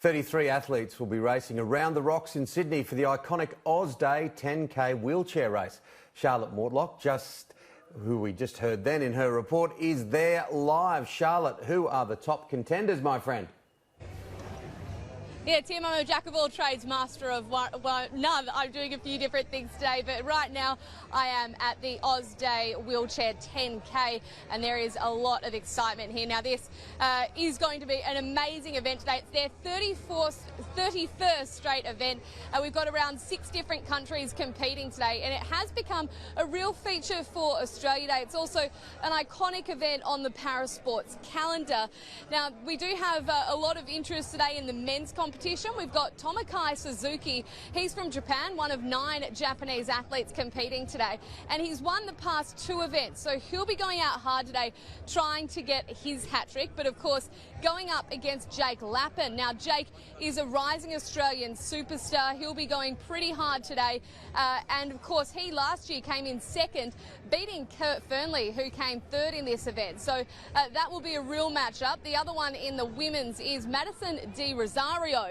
33 athletes will be racing around the rocks in Sydney for the iconic Oz Day 10K wheelchair race. Charlotte Mortlock, who we just heard then in her report, is there live. Charlotte, who are the top contenders, my friend? Yeah, Tim, I'm a jack of all trades, master of none. I'm doing a few different things today, but right now I am at the Oz Day Wheelchair 10K, and there is a lot of excitement here. Now, this is going to be an amazing event today. It's their 31st straight event. We've got around 6 different countries competing today, and it has become a real feature for Australia Day. It's also an iconic event on the parasports calendar. Now, we do have a lot of interest today in the men's competition. We've got Tomokai Suzuki. He's from Japan, one of 9 Japanese athletes competing today, and he's won the past 2 events, so he'll be going out hard today trying to get his hat-trick, but of course going up against Jake Lappin. Now, Jake is a rising Australian superstar. He'll be going pretty hard today, and of course he last year came in 2nd, beating Kurt Fernley, who came 3rd in this event, so that will be a real match-up. The other one in the women's is Madison Di Rosario.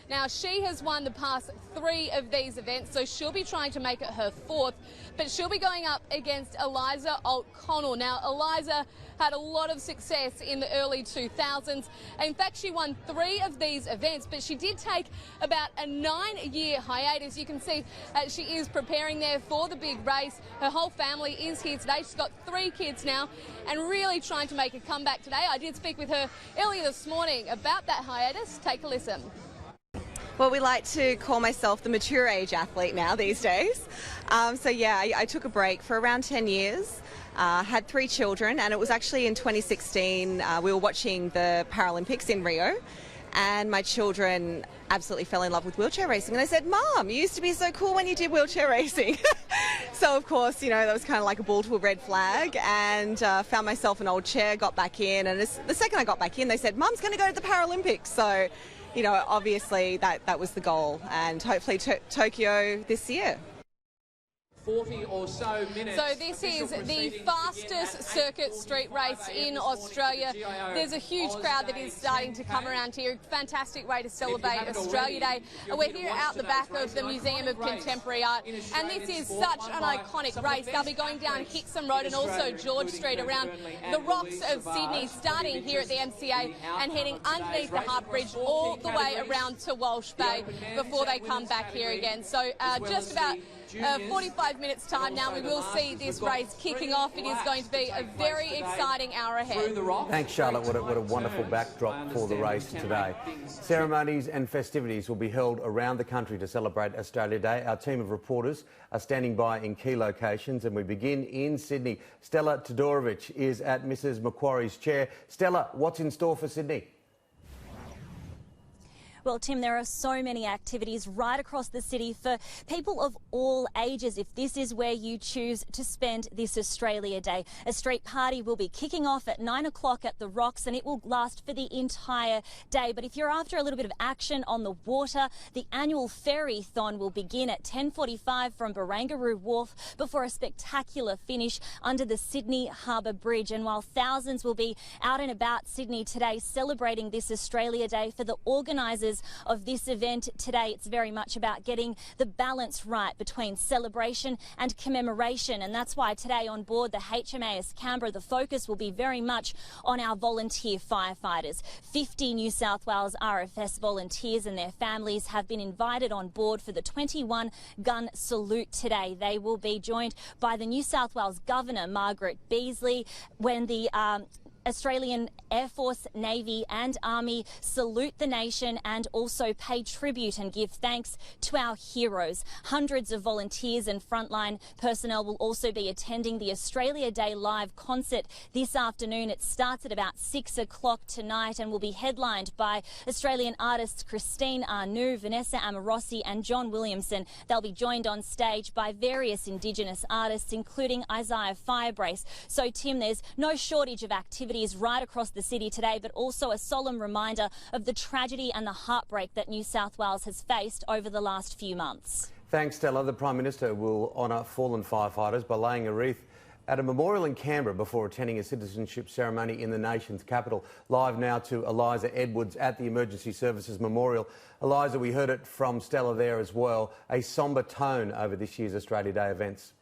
Now, she has won the past 3 of these events, so she'll be trying to make it her 4th, but she'll be going up against Eliza O'Connell. Now, Eliza had a lot of success in the early 2000s. In fact, she won 3 of these events, but she did take about a 9-year hiatus. You can see she is preparing there for the big race. Her whole family is here today. She's got 3 kids now and really trying to make a comeback today. I did speak with her earlier this morning about that hiatus. Take a listen. Well, we like to call myself the mature age athlete now these days. So yeah, I took a break for around 10 years, had 3 children, and it was actually in 2016, we were watching the Paralympics in Rio, and my children absolutely fell in love with wheelchair racing. And they said, "Mom, you used to be so cool when you did wheelchair racing." So of course, you know, that was kind of like a bull to a red flag, and found myself an old chair, got back in, and the second I got back in, they said, "Mum's going to go to the Paralympics." So, you know, obviously that was the goal, and hopefully Tokyo this year. 40 or so minutes. So this is the fastest circuit street race in Australia. There's a huge crowd that is starting to come around here. Fantastic way to celebrate Australia Day. We're here out the back of the Museum of Contemporary Art, and this is such an iconic race. They'll be going down Hickson Road and also George Street around the rocks of Sydney, starting here at the MCA and heading underneath the Harp Bridge all the way around to Walsh Bay before they come back here again. So just about 45 minutes time now, we will see this race kicking off. It is going to be a very exciting hour ahead. Thanks, Charlotte. What a wonderful backdrop for the race today. Ceremonies and festivities will be held around the country to celebrate Australia Day. Our team of reporters are standing by in key locations, and we begin in Sydney. Stella Todorovic is at Mrs Macquarie's chair. Stella, what's in store for Sydney? Well, Tim, there are so many activities right across the city for people of all ages if this is where you choose to spend this Australia Day. A street party will be kicking off at 9 o'clock at the Rocks, and it will last for the entire day. But if you're after a little bit of action on the water, the annual ferry-thon will begin at 10:45 from Barangaroo Wharf before a spectacular finish under the Sydney Harbour Bridge. And while thousands will be out and about Sydney today celebrating this Australia Day, for the organisers of this event today, it's very much about getting the balance right between celebration and commemoration, and that's why today on board the HMAS Canberra the focus will be very much on our volunteer firefighters. 50 New South Wales RFS volunteers and their families have been invited on board for the 21 gun salute today. They will be joined by the New South Wales Governor Margaret Beazley when the Australian Air Force, Navy and Army salute the nation and also pay tribute and give thanks to our heroes. Hundreds of volunteers and frontline personnel will also be attending the Australia Day live concert this afternoon. It starts at about 6 o'clock tonight and will be headlined by Australian artists Christine Arnoux, Vanessa Amorosi and John Williamson. They'll be joined on stage by various Indigenous artists, including Isaiah Firebrace. So, Tim, there's no shortage of activity right across the city today, but also a solemn reminder of the tragedy and the heartbreak that New South Wales has faced over the last few months. Thanks, Stella. The Prime Minister will honour fallen firefighters by laying a wreath at a memorial in Canberra before attending a citizenship ceremony in the nation's capital. Live now to Eliza Edwards at the Emergency Services Memorial. Eliza, we heard it from Stella there as well, a sombre tone over this year's Australia Day events.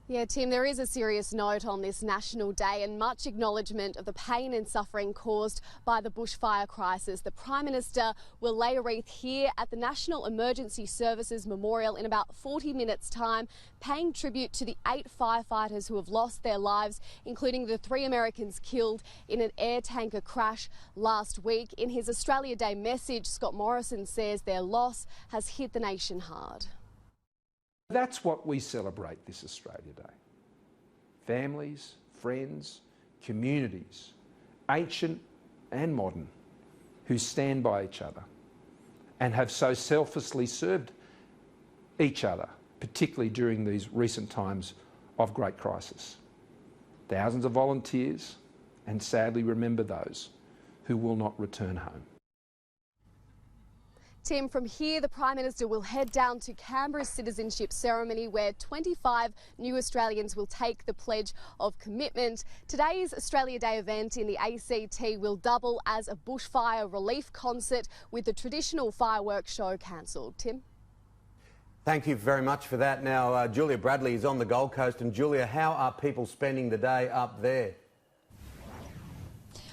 Yeah, Tim, there is a serious note on this National Day and much acknowledgement of the pain and suffering caused by the bushfire crisis. The Prime Minister will lay a wreath here at the National Emergency Services Memorial in about 40 minutes' time, paying tribute to the 8 firefighters who have lost their lives, including the 3 Americans killed in an air tanker crash last week. In his Australia Day message, Scott Morrison says their loss has hit the nation hard. That's what we celebrate this Australia Day. Families, friends, communities, ancient and modern, who stand by each other and have so selflessly served each other, particularly during these recent times of great crisis. Thousands of volunteers, and sadly remember those who will not return home. Tim, from here, the Prime Minister will head down to Canberra's citizenship ceremony where 25 new Australians will take the Pledge of Commitment. Today's Australia Day event in the ACT will double as a bushfire relief concert with the traditional fireworks show cancelled. Tim? Thank you very much for that. Now, Julia Bradley is on the Gold Coast. And Julia, how are people spending the day up there?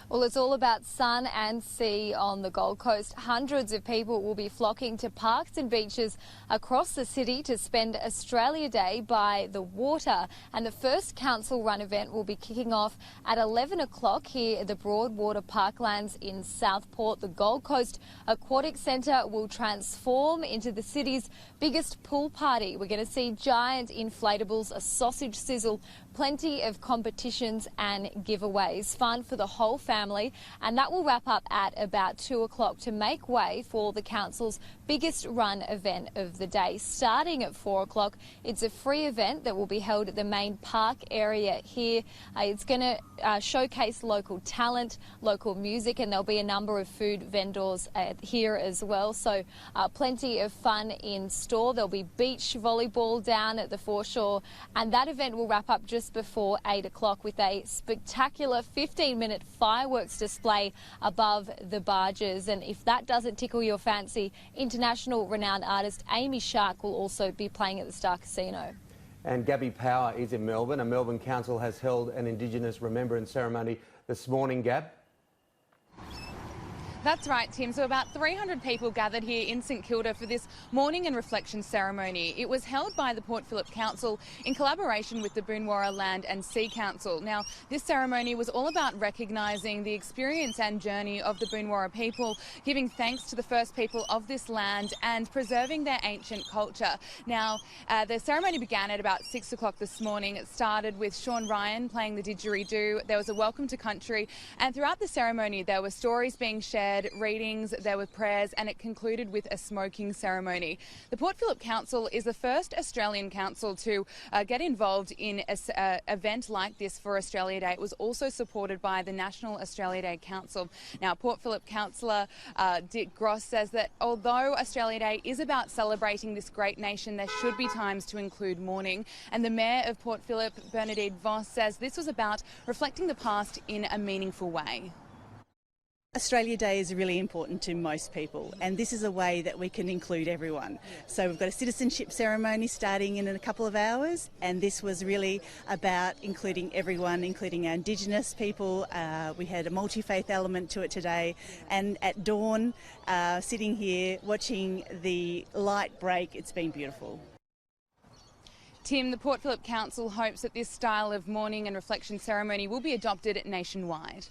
Well, it's all about sun and sea on the Gold Coast. Hundreds of people will be flocking to parks and beaches across the city to spend Australia Day by the water. And the first council-run event will be kicking off at 11 o'clock here at the Broadwater Parklands in Southport. The Gold Coast Aquatic Centre will transform into the city's biggest pool party. We're going to see giant inflatables, a sausage sizzle, plenty of competitions and giveaways. Fun for the whole family, and that will wrap up at about 2 o'clock to make way for the council's biggest run event of the day. Starting at 4 o'clock, it's a free event that will be held at the main park area here. It's going to showcase local talent, local music, and there'll be a number of food vendors here as well. So plenty of fun in store. There'll be beach volleyball down at the foreshore, and that event will wrap up just before 8 o'clock with a spectacular 15-minute fireworks display above the barges. And if that doesn't tickle your fancy, international renowned artist Amy Shark will also be playing at the Star Casino. And Gabby Power is in Melbourne. A Melbourne Council has held an Indigenous Remembrance ceremony this morning. Gab? That's right, Tim. So about 300 people gathered here in St Kilda for this mourning and reflection ceremony. It was held by the Port Phillip Council in collaboration with the Boonwurrah Land and Sea Council. Now, this ceremony was all about recognising the experience and journey of the Boonwurrah people, giving thanks to the first people of this land and preserving their ancient culture. Now, the ceremony began at about 6 o'clock this morning. It started with Sean Ryan playing the didgeridoo. There was a welcome to country, and throughout the ceremony there were stories being shared, readings, there were prayers, and it concluded with a smoking ceremony. The Port Phillip Council is the first Australian council to get involved in an event like this for Australia Day. It was also supported by the National Australia Day Council. Now, Port Phillip Councillor Dick Gross says that although Australia Day is about celebrating this great nation, there should be times to include mourning. And the Mayor of Port Phillip, Bernadette Voss, says this was about reflecting the past in a meaningful way. Australia Day is really important to most people, and this is a way that we can include everyone. So we've got a citizenship ceremony starting in a couple of hours, and this was really about including everyone, including our Indigenous people. We had a multi-faith element to it today, and at dawn, sitting here watching the light break, it's been beautiful. Tim, the Port Phillip Council hopes that this style of mourning and reflection ceremony will be adopted nationwide.